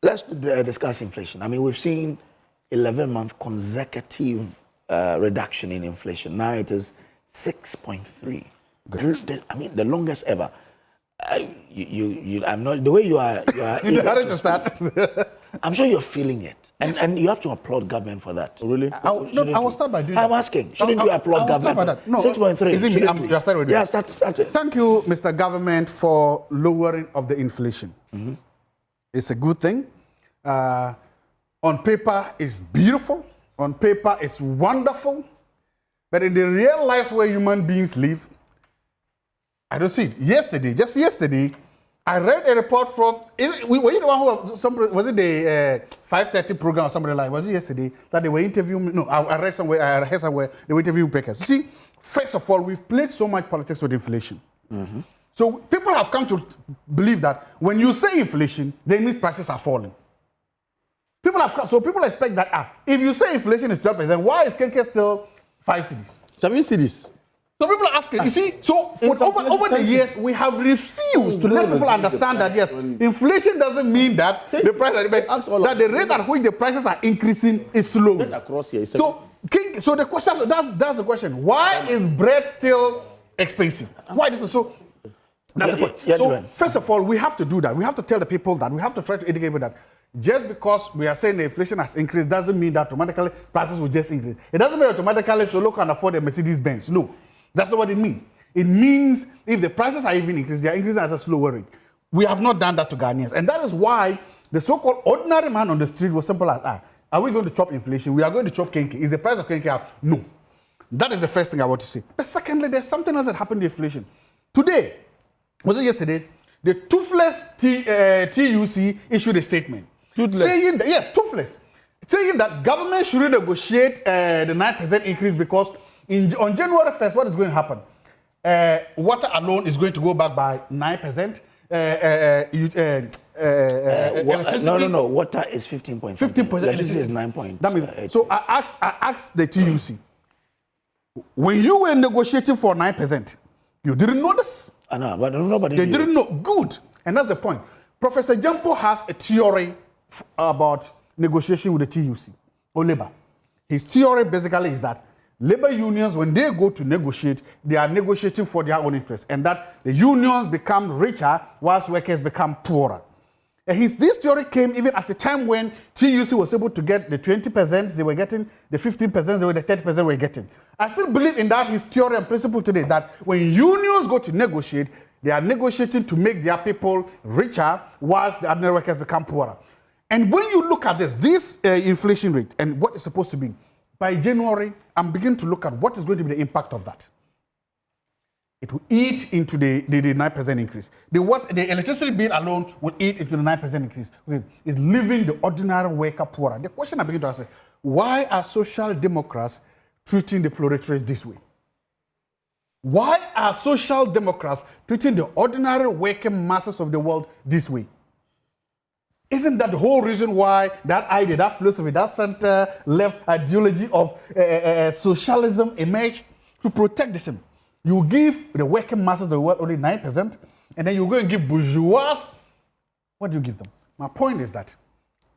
let's discuss inflation. I mean, we've seen 11-month consecutive reduction in inflation. Now it is 6.3. I mean, the longest ever. I'm not the way you are. You hurry to start. I'm sure you're feeling it, and you have to applaud government for that. Really? I will start by doing that. I'm asking. Shouldn't you applaud government? For that? No. 6.3. Is it me? You start with yeah, start it. Thank you, Mr. Government, for lowering of the inflation. Mm-hmm. It's a good thing. On paper, it's beautiful. On paper, it's wonderful. But in the real life where human beings live, I don't see it. Just yesterday, I read a report from, were you the one who, was it the 5:30 program or something like, was it yesterday that they were interviewing, no, I heard somewhere, they were interviewing Bakers. See, first of all, we've played so much politics with inflation. Mm-hmm. So people have come to believe that when you say inflation, then means prices are falling. So people expect that, if you say inflation is 12%, why is Kenke still 5 cedis? 7 cedis. So people are asking, you see, so over the years, we have refused to let people understand that, yes, inflation doesn't mean that the price that the rate at which the prices are increasing is slow. Across here. So the question, that's the question. Why is bread still expensive? Why this is so? That's the point. So first of all, we have to do that. We have to tell the people that. We have to try to educate people that just because we are saying the inflation has increased doesn't mean that automatically prices will just increase. It doesn't mean automatically Solo can afford a Mercedes-Benz. No. That's not what it means. It means if the prices are even increased, they are increasing at a slower rate. We have not done that to Ghanaians. And that is why the so-called ordinary man on the street was simple as, are we going to chop inflation? We are going to chop kenke. Is the price of kenke up? No. That is the first thing I want to say. But secondly, there's something else that happened to inflation. Today, was it yesterday? The toothless TUC issued a statement. Saying that, yes, toothless. Saying that government should negotiate the 9% increase because on January 1st, what is going to happen? Water alone is going to go back by 9%. No. Water is 15.5%. 15%. Electricity is 9.8%. That means, so I asked the TUC, when you were negotiating for 9%, you didn't know this? I know, but nobody They didn't know. Good. And that's the point. Professor Jampo has a theory about negotiation with the TUC or labor. His theory basically is that labor unions, when they go to negotiate, they are negotiating for their own interests, and that the unions become richer whilst workers become poorer. And this theory came even at the time when TUC was able to get the 20% they were getting, the 15% they were, the 30% they were getting. I still believe in that his theory and principle today, that when unions go to negotiate, they are negotiating to make their people richer whilst the ordinary workers become poorer. And when you look at this inflation rate and what it's supposed to be, by January, I'm beginning to look at what is going to be the impact of that. It will eat into the 9% increase. The electricity bill alone will eat into the 9% increase. It's leaving the ordinary worker poorer. The question I begin to ask is, why are social democrats treating the proletariat this way? Why are social democrats treating the ordinary working masses of the world this way? Isn't that the whole reason why that idea, that philosophy, that center-left ideology of socialism emerged? To protect the same. You give the working masses of the world only 9%, and then you go and give bourgeois, what do you give them? My point is that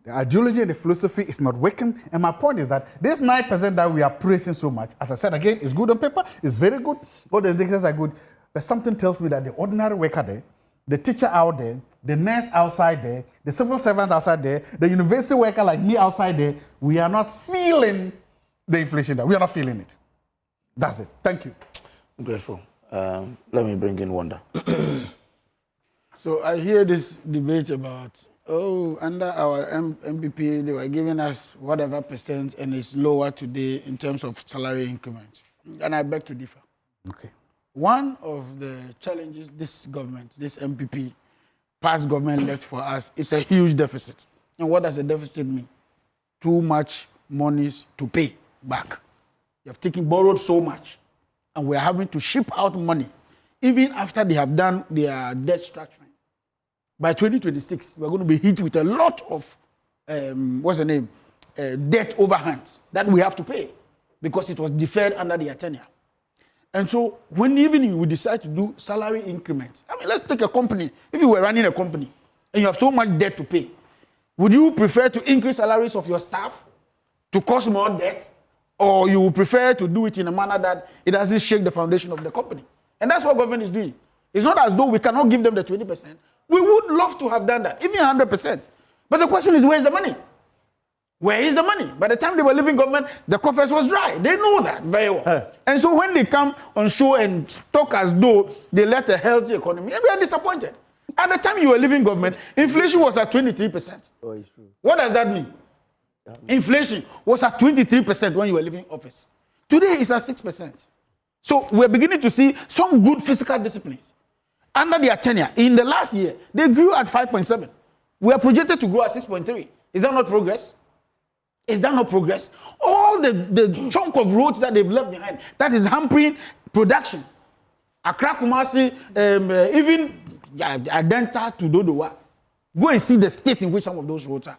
the ideology and the philosophy is not working, and my point is that this 9% that we are praising so much, as I said again, is good on paper, it's very good, all the indicators are good, but something tells me that the ordinary worker there, the teacher out there, the nurse outside there, the civil servant outside there, the university worker like me outside there, we are not feeling the inflation there. We are not feeling it. That's it. Thank you. I'm grateful. Let me bring in Wanda. So I hear this debate about, under our MPP, they were giving us whatever percent and it's lower today in terms of salary increment. And I beg to differ. Okay. One of the challenges this government, this MPP, past government left for us is a huge deficit. And what does a deficit mean? Too much monies to pay back. You have borrowed so much, and we're having to ship out money, even after they have done their debt structuring. By 2026, we're going to be hit with a lot of, debt overhangs that we have to pay because it was deferred under their tenure. And so when even you decide to do salary increments, I mean, let's take a company. If you were running a company and you have so much debt to pay, Would you prefer to increase salaries of your staff to cause more debt, or you would prefer to do it in a manner that it doesn't shake the foundation of the company? And that's what government is doing. It's not as though we cannot give them the 20%. We would love to have done that, even 100%. But the question is, where's the money? Where is the money? By the time they were leaving government, the coffers was dry. They know that very well. And so when they come on show and talk as though they led a healthy economy, we are disappointed. At the time you were leaving government, inflation was at 23%. Oh, it's true. What does that mean? Inflation was at 23% when you were leaving office. Today it's at 6%. So we're beginning to see some good fiscal disciplines. Under their tenure, in the last year, they grew at 5.7. We are projected to grow at 6.3. Is that not progress? Is that not progress? All the chunk of roads that they've left behind, that is hampering production. Accra, Kumasi, even Adenta to Dodowa. Go and see the state in which some of those roads are.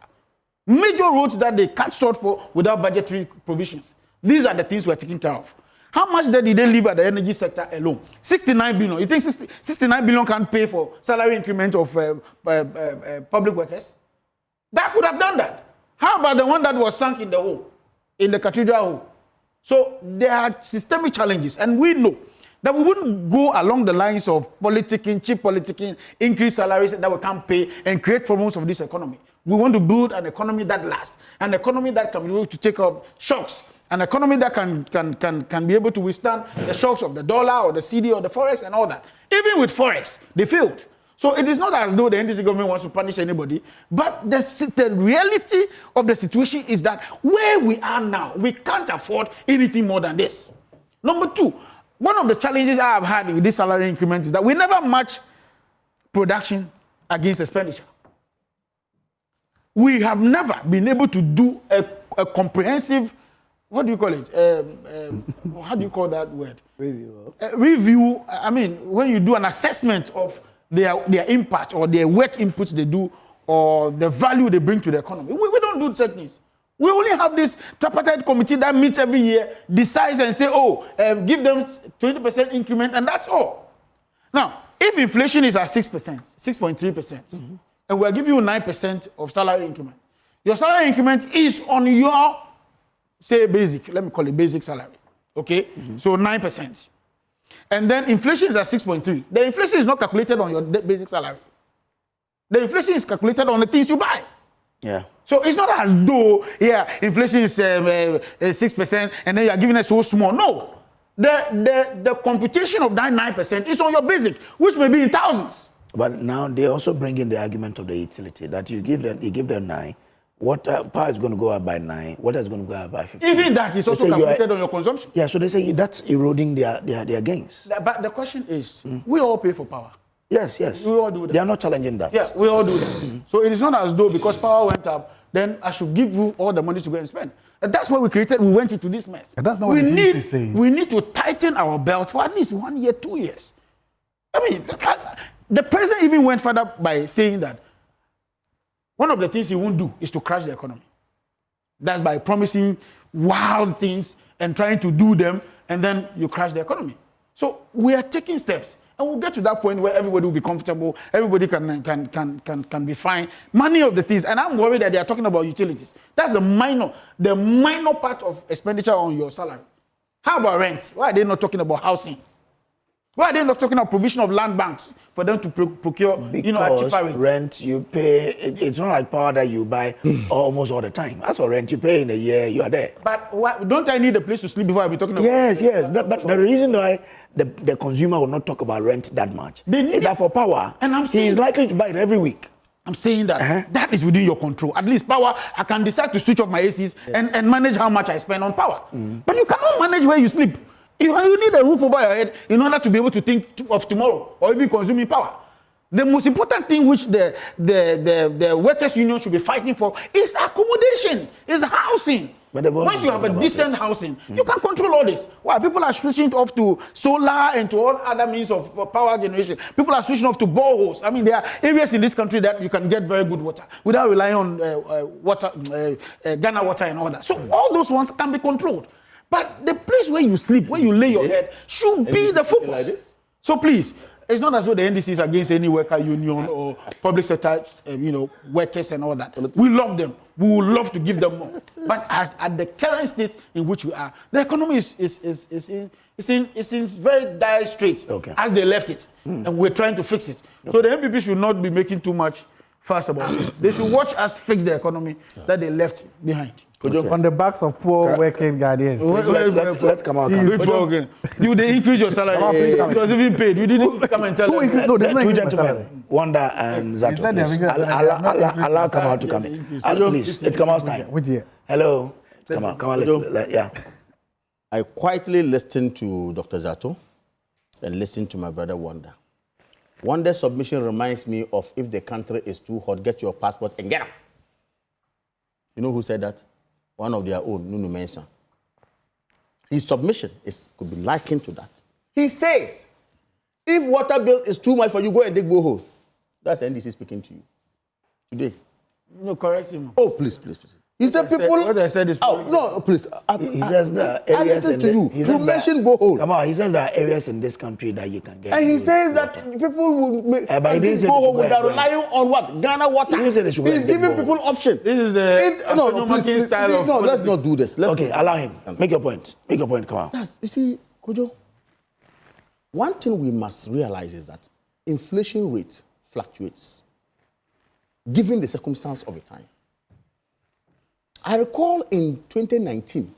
Major roads that they cut short for without budgetary provisions. These are the things we're taking care of. How much did they leave at the energy sector alone? 69 billion. You think 69 billion can pay for salary increment of public workers? That could have done that. How about the one that was sunk in the hole, in the cathedral hole? So there are systemic challenges, and we know that we wouldn't go along the lines of politicking, cheap politicking, increase salaries that we can't pay, and create problems of this economy. We want to build an economy that lasts, an economy that can be able to take up shocks, an economy that can be able to withstand the shocks of the dollar or the Cedi or the forex and all that. Even with forex, they failed. So it is not as though the NDC government wants to punish anybody, but the reality of the situation is that where we are now, we can't afford anything more than this. Number two, one of the challenges I have had with this salary increment is that we never match production against expenditure. We have never been able to do a comprehensive, what do you call it? How do you call that word? Review. Review. I mean, when you do an assessment of their impact or their work inputs they do or the value they bring to the economy. We don't do such things. We only have this tripartite committee that meets every year, decides and say, give them 20% increment, and that's all. Now, if inflation is at 6%, 6.3%, and we'll give you 9% of salary increment, your salary increment is on your, say, basic, let me call it basic salary, okay? So 9%. And then inflation is at 6.3. The inflation is not calculated on your basic salary. The inflation is calculated on the things you buy. Yeah. So it's not as though, inflation is 6% and then you are giving it so small. No. The computation of that 9% is on your basic, which may be in thousands. But now they also bring in the argument of the utility that you give them 9. What power is going to go up by 9? What is going to go up by 15? Even that is also calculated on your consumption. Yeah, so they say that's eroding their gains. But the question is, we all pay for power. Yes. We all do that. They are not challenging that. Yeah, we all do that. So it is not as though because power went up, then I should give you all the money to go and spend. And that's why we went into this mess. And that's not what the TUC is saying. We need to tighten our belt for at least 1 year, 2 years. I mean, the president even went further by saying that one of the things he won't do is to crash the economy. That's by promising wild things and trying to do them, and then you crash the economy. So we are taking steps, and we'll get to that point where everybody will be comfortable, everybody can be fine. Many of the things, and I'm worried that they are talking about utilities. That's the minor part of expenditure on your salary. How about rent? Why are they not talking about housing? Why are they not talking about provision of land banks for them to procure, at cheaper rates? Rent you pay, it's not like power that you buy almost all the time. As for rent, you pay in a year, you are there. But don't I need a place to sleep before I be talking about Yes. But the reason why the consumer will not talk about rent that much is that for power, and I'm saying, he is likely to buy it every week. I'm saying that that is within your control. At least power, I can decide to switch off my ACs and manage how much I spend on power. But you cannot manage where you sleep. You need a roof over your head in order to be able to think of tomorrow or even consuming power. The most important thing which the workers' union should be fighting for is accommodation, is housing. Once you have a decent housing, you can control all this. Why? People are switching off to solar and to all other means of power generation. People are switching off to boreholes. I mean, there are areas in this country that you can get very good water without relying on Ghana water and all that. So all those ones can be controlled. But the place where you sleep, where you lay your head, should be the focus. Like this? So please, it's not as though the NDC is against any worker union or public sector, workers and all that. We love them. We would love to give them more. But at the current state in which we are, the economy is in very dire straits as they left it, and we're trying to fix it. So the MPP should not be making too much fuss about it. They should watch us fix the economy that they left behind. On the backs of poor working Ghanaians. Let's come out. You they increase your salary. It was even paid. You didn't come and tell us. No, the two gentlemen, Wanda and Zaato. Allow Kamal to come in. Please, it's Kamal's time. Hello. Kamal, yeah. I quietly listened to Dr. Zaato and listened to my brother Wanda. Wanda's submission reminds me of if the country is too hot, get your passport and get out. You know who said that? One of their own, Nunu Mensah. His submission could be likened to that. He says, if water bill is too much for you, go and dig borehole. That's NDC speaking to you today. No, correct him. Oh, please. He said people. What I said is. Oh, no, please. He says there are areas. I listen to you. You mentioned borehole. Come on, he says there are areas in this country that you can get. And he says that people will make borehole without relying on what? Ghana water. He's giving people option. This is the please, style of. No, let's not do this. Okay, allow him. Make your point. Come on. Yes, you see, Kojo, one thing we must realize is that inflation rate fluctuates, given the circumstance of the time. I recall in 2019,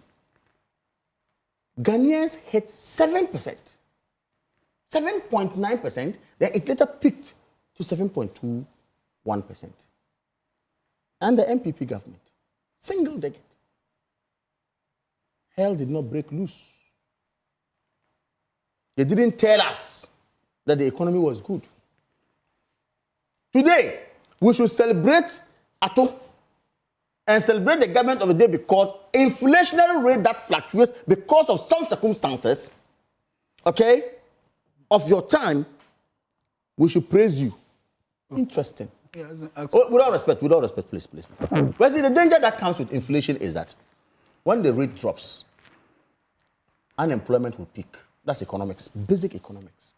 Ghanaians hit 7%, 7.9%, then it later peaked to 7.21%. And the MPP government, single digit. Hell did not break loose. They didn't tell us that the economy was good. Today, we should celebrate Ato and celebrate the government of the day because inflationary rate that fluctuates because of some circumstances, okay, of your time, we should praise you. Interesting. Without respect, please. But see, the danger that comes with inflation is that when the rate drops, unemployment will peak. That's economics, basic economics.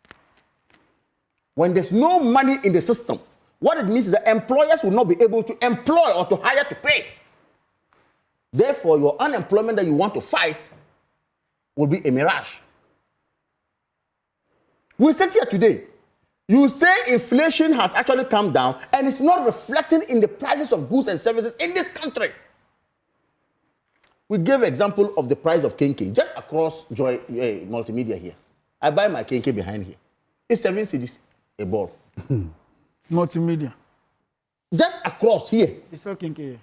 When there's no money in the system, what it means is that employers will not be able to employ or to hire to pay. Therefore, your unemployment that you want to fight will be a mirage. We sit here today. You say inflation has actually come down and it's not reflecting in the prices of goods and services in this country. We gave example of the price of kenke just across Joy Multimedia here. I buy my kenke behind here. It's 7 cedis a ball. Multimedia. Just across here. It's all kenke.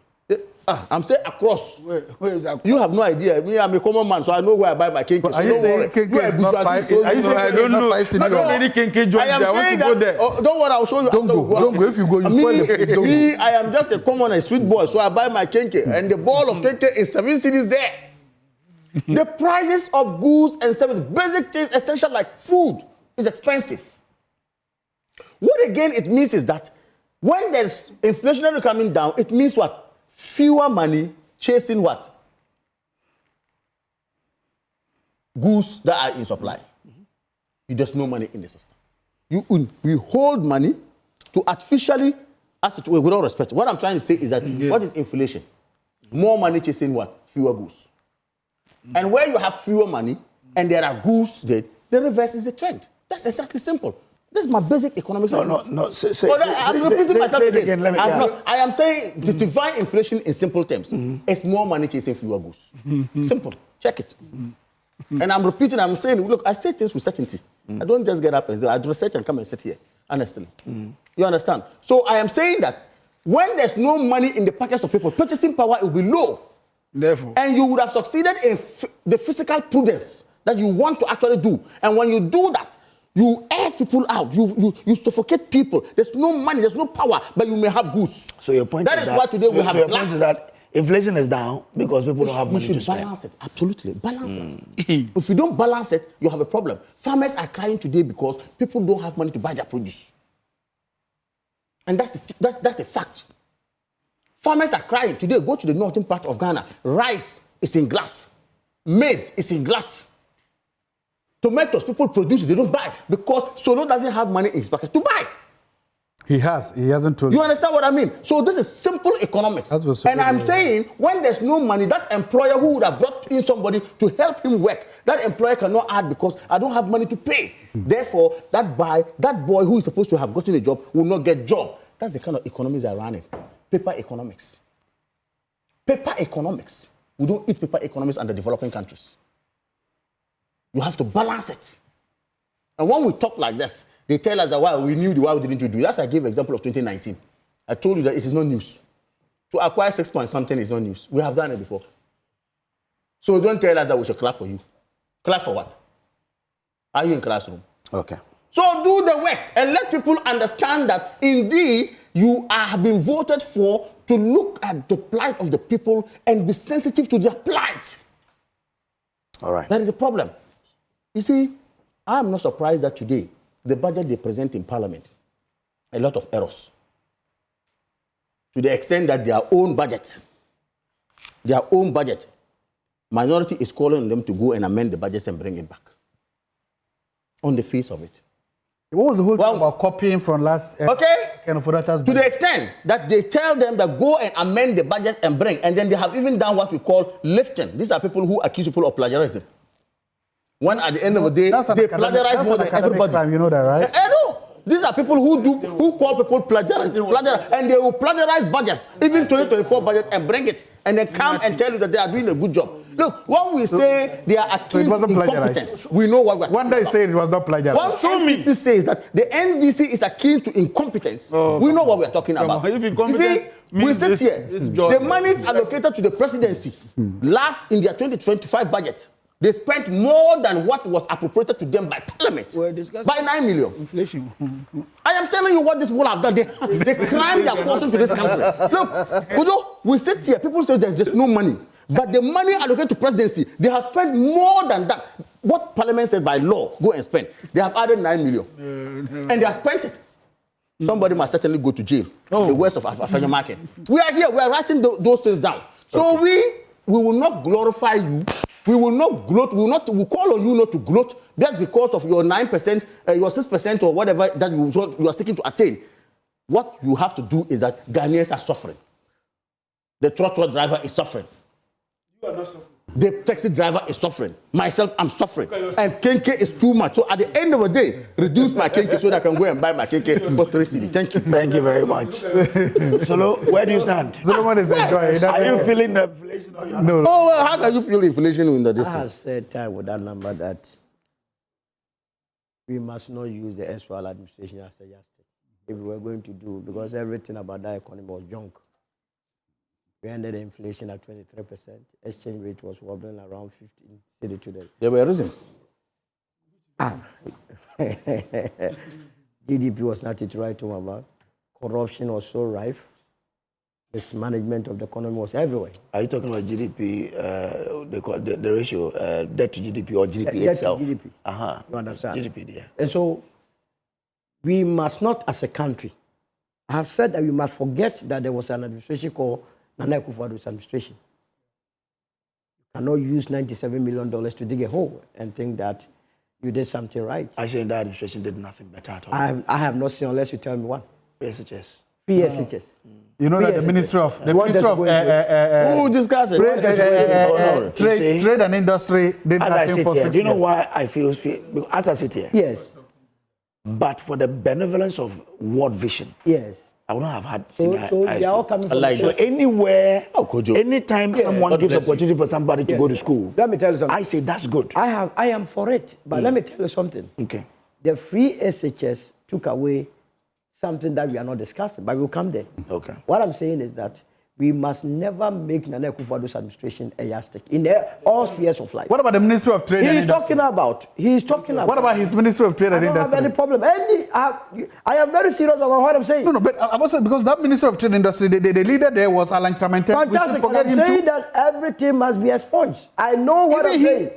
I'm saying across. Where is that? You have no idea. Me, I'm a common man, so I know where I buy my kenke. Are you saying kenke is not 5? Are you saying I don't know. I don't need kenke joint. I want to go there. Oh, don't worry, I'll show you. Don't go. If you go, you spoil it. Me, I am just a common and street boy, so I buy my kenke, and the ball of kenke is 7 cedis there. The prices of goods and services, basic things, essential like food, is expensive. What again it means is that when there's inflationary coming down, it means what? Fewer money chasing what? Goods that are in supply. There's no money in the system. We hold money to artificially, with all respect. What I'm trying to say is that what is inflation? More money chasing what? Fewer goods. And where you have fewer money and there are goods, the reverse is the trend. That's exactly simple. This is my basic economics. No. I'm repeating myself again. I am saying to define inflation in simple terms. It's more money chasing fewer goods. Simple. Check it. And I'm repeating, I'm saying, look, I say things with certainty. I don't just get up and I research and come and sit here. Honestly. You understand? So I am saying that when there's no money in the pockets of people, purchasing power will be low. Therefore. And you would have succeeded in the physical prudence that you want to actually do. And when you do that, you air people out. You suffocate people. There's no money. There's no power. But you may have goods. So your point is why today we have your point is that inflation is down because people don't have money to spend. You should balance it. Absolutely. Balance it. If you don't balance it, you have a problem. Farmers are crying today because people don't have money to buy their produce. And that's a fact. Farmers are crying today. Go to the northern part of Ghana. Rice is in glut. Maize is in glut. Tomatoes, people produce it, they don't buy because Solo doesn't have money in his pocket to buy. He hasn't told You understand what I mean? So this is simple economics. And I'm saying when there's no money, that employer who would have brought in somebody to help him work, that employer cannot add because I don't have money to pay. Therefore, that boy who is supposed to have gotten a job will not get job. That's the kind of economies I run in. Paper economics. Paper economics. We don't eat paper economics under developing countries. You have to balance it. And when we talk like this, they tell us that why we knew why we didn't do it. That's I gave an example of 2019. I told you that it is not news. To acquire 6 point something is not news. We have done it before. So don't tell us that we should clap for you. Clap for what? Are you in classroom? Okay. So do the work and let people understand that indeed you have been voted for to look at the plight of the people and be sensitive to their plight. All right. That is a problem. You see, I'm not surprised that today, the budget they present in Parliament, a lot of errors. To the extent that their own budget, minority is calling on them to go and amend the budgets and bring it back. On the face of it. What was the whole thing about copying from last? Okay. To the extent that they tell them that go and amend the budgets and bring, and then they have even done what we call lifting. These are people who accuse people of plagiarism. When at the end of the day, they plagiarize more than everybody. Crime, you know that, right? I know. These are people who call people plagiarists, and they will plagiarize budgets, even 2024 budget, and bring it, and then come and tell you that they are doing a good job. Look, when we say they are accused of incompetence, we know what we're One day saying it was not plagiarized. One NDC says that the NDC is akin to incompetence. We know what we're talking about. You see, we sit here. The money is allocated to the presidency. Last in their 2025 budget, they spent more than what was appropriated to them by Parliament. By 9 million. Inflation. I am telling you what this people have done. The crime they are causing to this country. Look, we sit here. People say there's no money. But the money allocated to presidency, they have spent more than that. What Parliament said by law, go and spend. They have added 9 million. And they have spent it. Somebody must certainly go to jail. The west of African market. We are here. We are writing those things down. So we will not glorify you. We will not gloat. We will call on you not to gloat just because of your 9%, your 6% or whatever that you are seeking to attain. What you have to do is that Ghanaians are suffering. The trotro driver is suffering. You are not suffering. The taxi driver is suffering. Myself, I'm suffering. And kenke is too much. So at the end of the day, reduce my kenke so that I can go and buy my kenke for 3 cedi. Thank you. Thank you very much. Solo, where do you stand? Solomon is enjoying. Are you feeling the inflation or you're No. Oh, well, how can you feel inflation in this? I have said time with that number that we must not use the actual administration as a yardstick if we were going to do, because everything about that economy was junk. We ended the inflation at 23%. Exchange rate was wobbling around 15 cedi today. There were reasons. GDP was not it right to about. Corruption was so rife. Mismanagement of the economy was everywhere. Are you talking about GDP, the ratio, debt to GDP or GDP Debt itself? to GDP. Uh-huh. You understand? GDP, yeah. And so we must not, as a country, I have said that we must forget that there was an administration called Nana Akufo-Addo's administration. You cannot use $97 million to dig a hole and think that you did something right. I say that administration did nothing better at all. I have not seen, unless you tell me one. SHS. PSHS. You know that the Ministry of Who discussed it? Trade and Industry did As I nothing sit for here, 6 do you know years. why I feel as I sit here? Yes. But for the benevolence of World Vision, Yes. I would not have had senior So high they are all school. coming from Like So the anywhere, Kojo. anytime someone God gives bless you. opportunity for somebody to go to school, Let me tell you something. I say that's good. I am for it. But let me tell you something. Okay. The free SHS took away something that we are not discussing, but we'll come there. Okay. What I'm saying is that we must never make Nana Akufo-Addo's administration a yardstick in all spheres of life. What about the Ministry of Trade and He's Industry? talking about. What about his Ministry of Trade I and don't have Industry? any problem. I am very serious about what I'm saying. No, but I was saying, because that Minister of Trade and Industry, the leader there was Alan Tramenten. Fantastic. I'm saying that everything must be expunged. I know what I'm saying.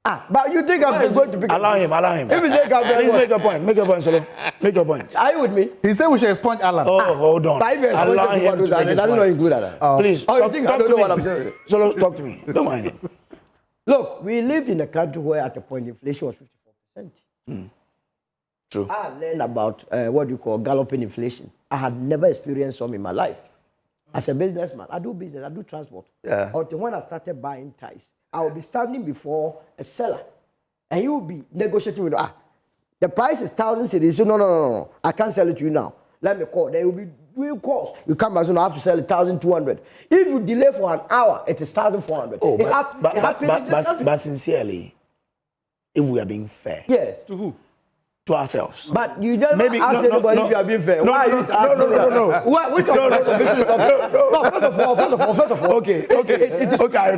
But you think I'm going to pick Allow him. If you think I'm Please make your point. Make your point, Solo. Make your point. Are you with me? He said we should expunge Alan. Oh, hold on. But if you Allow expunged him to make I his don't know point. include that. Please, Oh, you talk, think I talk don't to know me. what I'm saying? Solo, talk to me. Don't mind him. Look, we lived in a country where at a point inflation was 54%. True. I learned about what you call galloping inflation. I had never experienced some in my life. As a businessman, I do business, I do transport. Yeah. Until when I started buying ties, I will be standing before a seller, and you will be negotiating with, the price is 1,000 cedis. So no, I can't sell it to you now. Let me call. There will be real calls. You come back, so I have to sell it 1,200. If you delay for an hour, it is 1,400. Oh, It but sincerely, if we are being fair. yes. To who? To ourselves. But you never ask anybody if you are being fair. No, Why no, are you no, asking no, that? no, no. Why- Which of No, first of all. Okay, I retract. Okay, I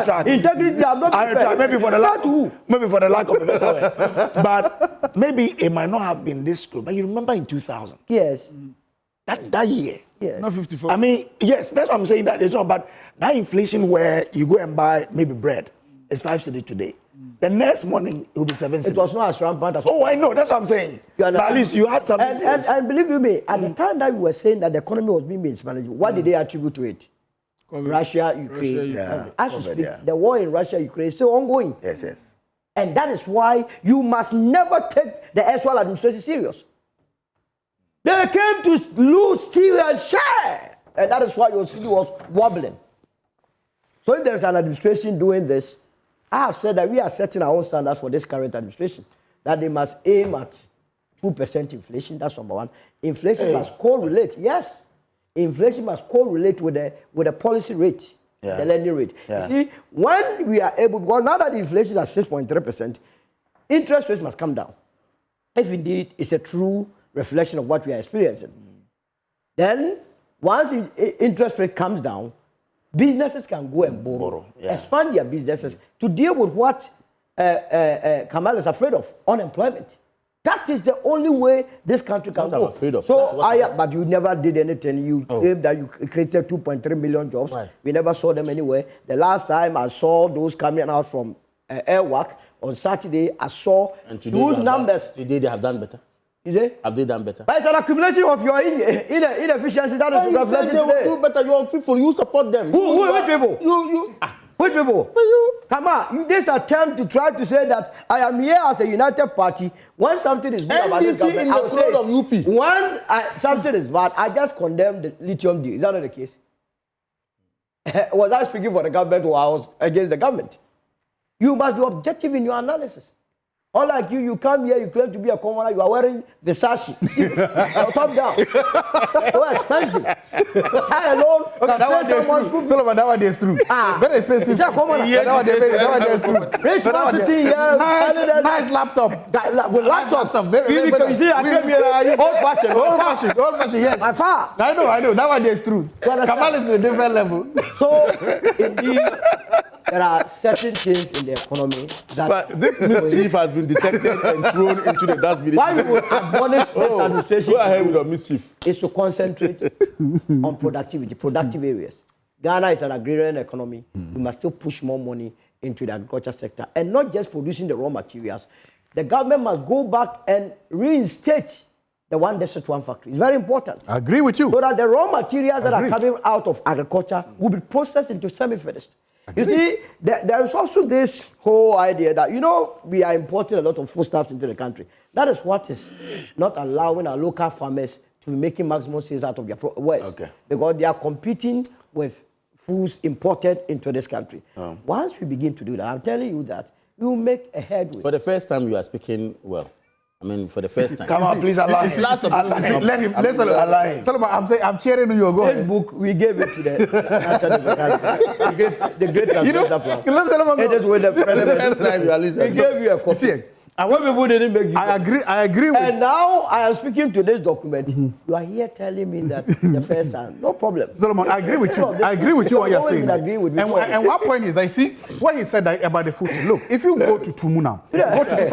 retract. Integrity, I'm not I fair. retract. Maybe for the lack Not who? maybe for the lack of a better word. But maybe it might not have been this good. But you remember in 2000, Yes. that year. Yes. Not 54. I mean, yes, that's what I'm saying. That it's not. But that inflation where you go and buy maybe bread, it's 5 cedi today. The next morning it will be 7 cedi. It was not as rampant as Oh, I know. That's what I'm saying. But at least you had something. and believe you me, at the time that we were saying that the economy was being mismanaged, what did they attribute to it? Russia, Ukraine. Yeah. As you COVID, speak, yeah. the war in Russia, Ukraine is still ongoing. Yes, yes. And that is why you must never take the actual administration serious. They came to lose steal and share. And that is why your city was wobbling. So if there's an administration doing this, I have said that we are setting our own standards for this current administration, that they must aim at 2% inflation. That's number one. Inflation must correlate. Yes. Inflation must correlate with the policy rate, the lending rate. Yeah. You see, when we are able, because now that the inflation is at 6.3%, interest rates must come down. If indeed it's a true reflection of what we are experiencing. Then, once the interest rate comes down, businesses can go and borrow, expand their businesses to deal with what Kamal is afraid of, unemployment. That is the only way this country can go. I'm afraid of. So, That's what but you never did anything. You claimed that you created 2.3 million jobs. Why? We never saw them anywhere. The last time I saw those coming out from Airwork on Saturday, I saw huge numbers. Today they have done better. You see? Have they done better? But it's an accumulation of your inefficiency that is You said reflected they will today. do better. Your people, you support them. Which people? Which people? But you. Come on, this attempt to try to say that I am here as a united party. When something is good about this NDC government, in the I will say crowd of it. UP. When something is bad, I just condemn the lithium deal. Is that not the case? Was I speaking for the government or I was against the government? You must be objective in your analysis. Unlike you come here, you claim to be a commoner, you are wearing Versace. Top down. So expensive. Tie alone, can pay someone's school fees. Solomon, that one is true. Very expensive. It's a commoner. That one is true. Rich man sitting here, Nice laptop. with laptop. Very You see, I came here old-fashioned. Old fashioned, yes. My far. I know. That one is true. Kamal is in a different level. So, indeed, there are certain things in the economy that... But this mischief has been detected and thrown into the dustbin. Why we would admonish this administration Go ahead with the mischief. is to concentrate on productivity, productive areas. Ghana is an agrarian economy. We must still push more money into the agriculture sector and not just producing the raw materials. The government must go back and reinstate the one district, one factory. It's very important. I agree with you. So that the raw materials that are coming out of agriculture will be processed into semi-finished. You see, there is also this whole idea that, we are importing a lot of foodstuffs into the country. That is what is not allowing our local farmers to be making maximum sales out of their wares. Okay. Because they are competing with foods imported into this country. Once we begin to do that, I'm telling you that we will make a headway. For the first time, you are speaking well. I mean, for the first time. Come on, please allow It's him. last of Let him. Let Allow him. Solomon, I'm cheering you. Go This ahead. book, we gave it to the great translator plan. Let Solomon go. It is with the president. First time you are listening. We gave you a copy. See, And when people didn't make you I agree with. And now I am speaking to this document. You are here telling me that the first time. No problem. Solomon, I agree with you. I agree with you what you're saying. Agree with me. And one point is, I see what he said about the food. Look, if you go to Tumu now, go to the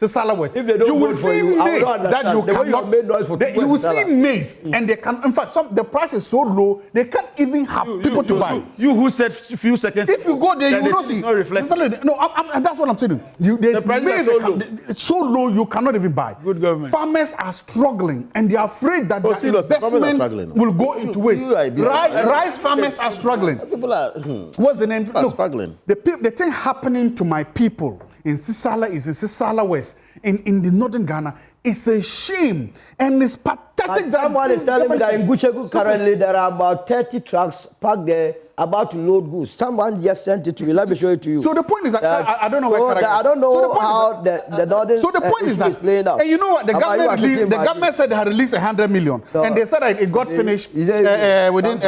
Salah West, If they don't you will vote for see you, I maize don't that you understand. The way you have made noise for cannot. Tumu You will and see Salah. maize, and they can. In fact, the price is so low they can't even have people to buy. You who said few seconds If you go there, you that will the not thing see. is not reflecting. No, that's what I'm telling you. There's The prices are maize. so low. it's so low you cannot even buy. Good government. Farmers are struggling and they are afraid that their serious, the farmers are investment struggling. will go into waste. Rice farmers are struggling. People are What's the name? Look, struggling. The thing happening to my people in Sisala is in Sisala West, in the northern Ghana. It's a shame and it's pathetic that someone is telling me that in Guchegu currently there are about 30 trucks parked there about to load goods. Someone just sent it to me. Let me show it to you. So the point is that I don't know where I don't know how the northern so the point is that playing out. And you know what? The government said they had released 100 million, and they said that it got finished within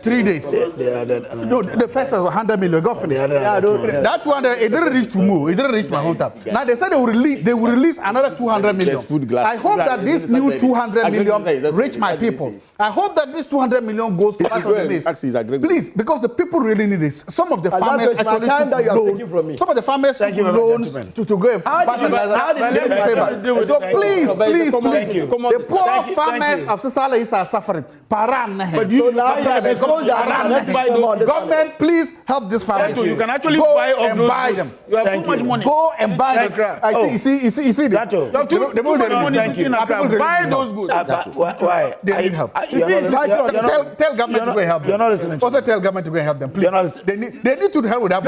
3 days. No, the first was 100 million. It got finished. That one it didn't reach to move. It didn't reach my hometown. Now they said they will release another 200 million. I hope that this new 200 million reach my people. I hope that this 200 million goes to us on the list. Please, because the people really need this. Some of the farmers actually took loans. Some of the farmers took loans to go and buy fertilizer. So please, the poor farmers of Sisala East are suffering. But government, please help this farmers. You can actually buy and buy them. You have too much money. Go and buy them. I see. You see Zaato. The people money. Buy those goods. Why? They need help. Tell government to go and help them. You're not listening. Also tell government to go and help them, please. They need to help with that.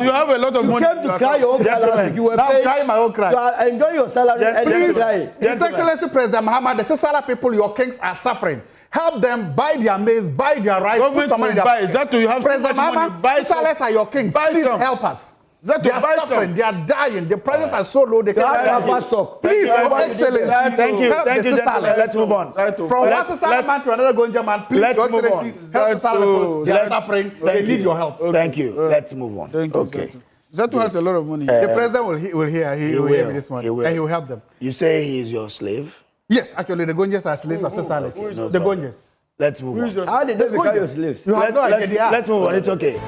You have a lot of money. You came to cry your own cry. You were now crying my own cry. You are enjoying your salary and Please, crying. His Excellency President Muhammad, the Sisala people, your kings are suffering. Help them buy their maize, buy their rice, put some money in their buy. Zaato, you have President Muhammad, Sisalas are your kings. Please help us. They are suffering. They are dying. The prices are so low. They can't have fast stock. Please, Your Excellency, thank you. help the Sisalas. Let's move on. From one Sisala man to another Gonja man, please, Your Excellency, help the Sisala people. They are suffering. They need your help. Thank you. Let's move on. Okay. Zaato has a lot of money. The president will hear. He will hear me this morning. And he will help them. You say he is your slave? Yes, actually, the Gonjas are slaves of Sisalas. The Gonjas. Let's move on. How did they become your slaves? You have no idea. Let's move on. It's okay.